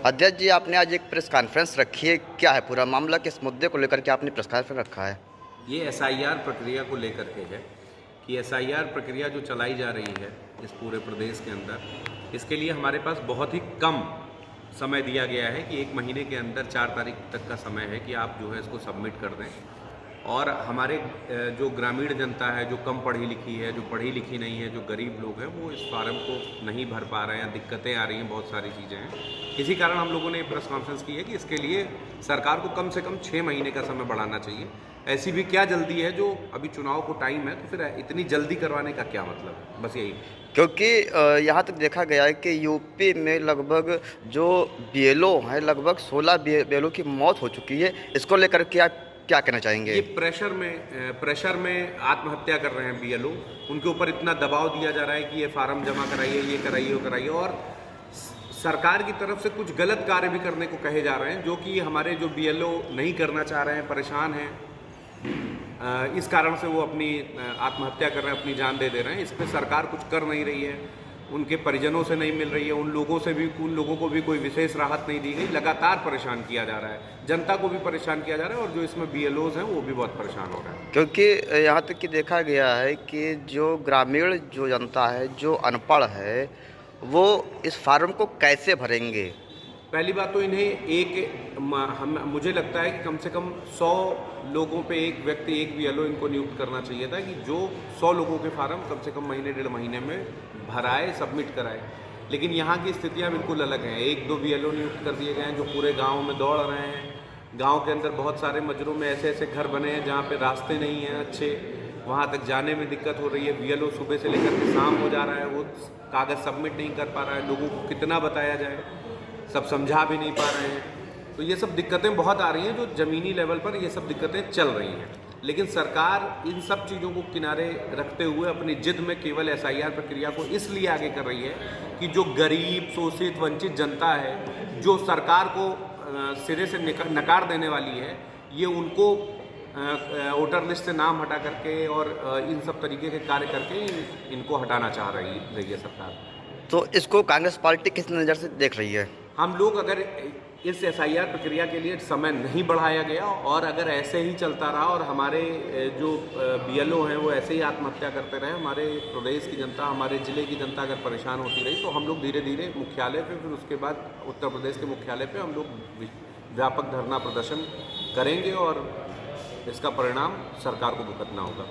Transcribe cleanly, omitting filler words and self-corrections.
अध्यक्ष जी, आपने आज एक प्रेस कॉन्फ्रेंस रखी है, क्या है पूरा मामला, किस मुद्दे को लेकर के आपने प्रेस कॉन्फ्रेंस रखा है? ये एसआईआर प्रक्रिया को लेकर के है कि एसआईआर प्रक्रिया जो चलाई जा रही है इस पूरे प्रदेश के अंदर, इसके लिए हमारे पास बहुत ही कम समय दिया गया है कि 1 महीने के अंदर 4 तारीख तक का समय है कि आप जो है इसको सबमिट कर दें। और हमारे जो ग्रामीण जनता है, जो कम पढ़ी लिखी है, जो पढ़ी लिखी नहीं है, जो गरीब लोग हैं, वो इस फार्म को नहीं भर पा रहे हैं, दिक्कतें आ रही हैं, बहुत सारी चीज़ें हैं। इसी कारण हम लोगों ने प्रेस कॉन्फ्रेंस की है कि इसके लिए सरकार को कम से कम 6 महीने का समय बढ़ाना चाहिए। ऐसी भी क्या जल्दी है, जो अभी चुनाव को टाइम है, तो फिर इतनी जल्दी करवाने का क्या मतलब है? बस यही। क्योंकि यहाँ तक देखा गया है कि यूपी में लगभग जो बीएलओ हैं, लगभग 16 बीएलओ की मौत हो चुकी है। इसको लेकर के आप क्या कहना चाहेंगे? ये प्रेशर में आत्महत्या कर रहे हैं बीएलओ। उनके ऊपर इतना दबाव दिया जा रहा है कि ये फार्म जमा कराइए, ये कराइए, वो कराइए, और सरकार की तरफ से कुछ गलत कार्य भी करने को कहे जा रहे हैं, जो कि हमारे जो बीएलओ नहीं करना चाह रहे हैं, परेशान हैं। इस कारण से वो अपनी आत्महत्या कर रहे हैं, अपनी जान दे दे रहे हैं। इस पर सरकार कुछ कर नहीं रही है, उनके परिजनों से नहीं मिल रही है, उन लोगों को भी कोई विशेष राहत नहीं दी गई। लगातार परेशान किया जा रहा है, जनता को भी परेशान किया जा रहा है, और जो इसमें बीएलओज हैं वो भी बहुत परेशान हो रहे हैं। क्योंकि यहाँ तक कि देखा गया है कि जो ग्रामीण जो जनता है, जो अनपढ़ है, वो इस फार्म को कैसे भरेंगे? पहली बात तो इन्हें मुझे लगता है कि कम से कम 100 लोगों पे एक व्यक्ति, एक बीएलओ इनको नियुक्त करना चाहिए था, कि जो 100 लोगों के फार्म कम से कम महीने 1.5 महीने में भराए, सबमिट कराए। लेकिन यहाँ की स्थितियाँ बिल्कुल अलग हैं। 1-2 बीएलओ नियुक्त कर दिए गए हैं, जो पूरे गाँव में दौड़ रहे हैं। गाँव के अंदर बहुत सारे मजरों में ऐसे ऐसे घर बने हैं जहाँ पे रास्ते नहीं हैं अच्छे, वहाँ तक जाने में दिक्कत हो रही है। बीएलओ सुबह से लेकर के शाम हो जा रहा है, वो कागज़ सबमिट नहीं कर पा रहा है। लोगों को कितना बताया जाए, सब समझा भी नहीं पा रहे हैं। तो ये सब दिक्कतें बहुत आ रही हैं, जो ज़मीनी लेवल पर ये सब दिक्कतें चल रही हैं। लेकिन सरकार इन सब चीज़ों को किनारे रखते हुए अपनी जिद में केवल एसआईआर प्रक्रिया को इसलिए आगे कर रही है कि जो गरीब, शोषित, वंचित जनता है, जो सरकार को सिरे से नकार देने वाली है, ये उनको वोटर लिस्ट से नाम हटा करके और इन सब तरीके के कार्य करके इनको हटाना चाह रही है सरकार। तो इसको कांग्रेस पार्टी किस नज़र से देख रही है? हम लोग अगर इस एसआईआर प्रक्रिया के लिए समय नहीं बढ़ाया गया, और अगर ऐसे ही चलता रहा, और हमारे जो बीएलओ हैं वो ऐसे ही आत्महत्या करते रहे, हमारे प्रदेश की जनता, हमारे ज़िले की जनता अगर परेशान होती रही, तो हम लोग धीरे धीरे मुख्यालय पे, फिर उसके बाद उत्तर प्रदेश के मुख्यालय पे हम लोग व्यापक धरना प्रदर्शन करेंगे, और इसका परिणाम सरकार को भुगतना होगा।